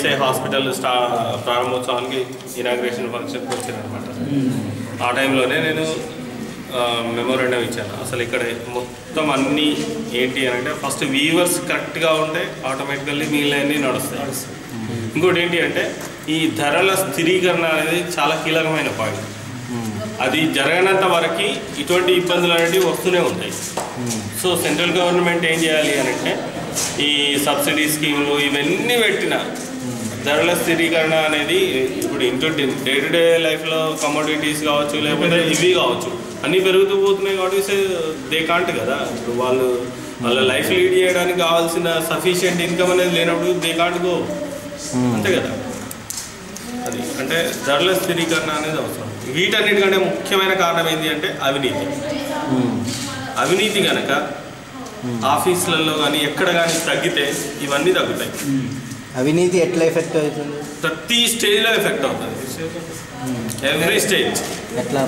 ESI hospital ప్రారంభోత్సవానికి inauguration ఫంక్షన్కి వచ్చాను అనమాట. ఆ టైంలోనే నేను మెమోరాండం ఇచ్చాను. అసలు ఇక్కడ మొత్తం అన్నీ ఏంటి అని అంటే ఫస్ట్ వీవర్స్ కరెక్ట్గా ఉంటే ఆటోమేటికల్లీ మిగిలినవన్నీ నడుస్తాయి. ఇంకోటి ఏంటి అంటే ఈ ధరల స్థిరీకరణ అనేది చాలా కీలకమైన పాయింట్. అది జరగనంత వరకు ఇటువంటి ఇబ్బందులు అనేవి వస్తూనే ఉంటాయి. సో సెంట్రల్ గవర్నమెంట్ ఏం చేయాలి అని అంటే ఈ సబ్సిడీ స్కీములు ఇవన్నీ పెట్టిన ధరల స్థిరీకరణ అనేది ఇప్పుడు ఇంటూ డే టు డే లైఫ్లో కమోడిటీస్ కావచ్చు, లేకపోతే ఇవి కావచ్చు, అన్నీ పెరుగుతూ పోతున్నాయి. కాబట్టి దే కాంట్ కదా, ఇప్పుడు వాళ్ళ లైఫ్ లీడ్ చేయడానికి కావాల్సిన సఫిషియెంట్ ఇన్కమ్ అనేది లేనప్పుడు దే కాంట్ గో, అంతే కదా. అది అంటే ధరల స్థిరీకరణ అనేది అవసరం. వీటన్నిటికంటే ముఖ్యమైన కారణం ఏంటి అంటే అవినీతి కనుక ఆఫీసులలో కానీ ఎక్కడ కానీ తగ్గితే ఇవన్నీ తగ్గుతాయి. అవినీతి ఎట్లా ఎఫెక్ట్ అవుతుంది? ప్రతి స్టేజ్లో ఎఫెక్ట్ అవుతుంది, ఎవ్రీ స్టేజ్. ఎట్లా?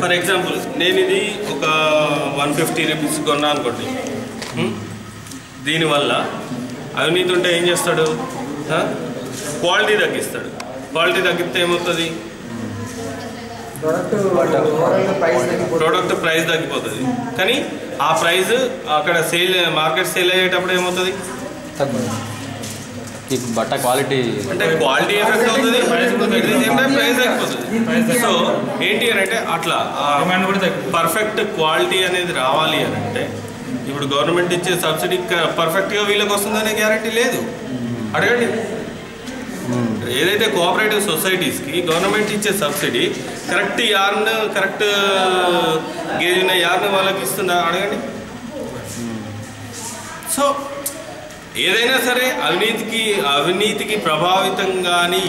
ఫర్ ఎగ్జాంపుల్ నేను ఇది ఒక 150 రూపీస్ కొన్నా అనుకోండి. దీనివల్ల అవినీతి ఉంటే ఏం చేస్తాడు, క్వాలిటీ తగ్గిస్తాడు. క్వాలిటీ తగ్గిస్తే ఏమవుతుంది, ప్రోడక్ట్ ప్రైస్ తగ్గిపోతుంది. కానీ ఆ ప్రైస్ అక్కడ మార్కెట్ సేల్ అయ్యేటప్పుడు ఏమవుతుంది, బట్ట క్వాలిటీ అంటే క్వాలిటీ ఎఫెక్ట్ అవుతుంది, ప్రైస్ తగ్గిపోతుంది. సో ఏంటి అని అంటే అట్లా పర్ఫెక్ట్ క్వాలిటీ అనేది రావాలి అని అంటే ఇప్పుడు గవర్నమెంట్ ఇచ్చే సబ్సిడీ పర్ఫెక్ట్గా వీళ్ళకి వస్తుందనే గ్యారంటీ లేదు. అడగండి, ఏదైతే కోఆపరేటివ్ సొసైటీస్కి గవర్నమెంట్ ఇచ్చే subsidy correct yarn, correct gauge ఉన్న యార్న్ వాళ్ళకి ఇస్తుందా అడగండి. సో ఏదైనా సరే అవినీతికి ప్రభావితం కానీ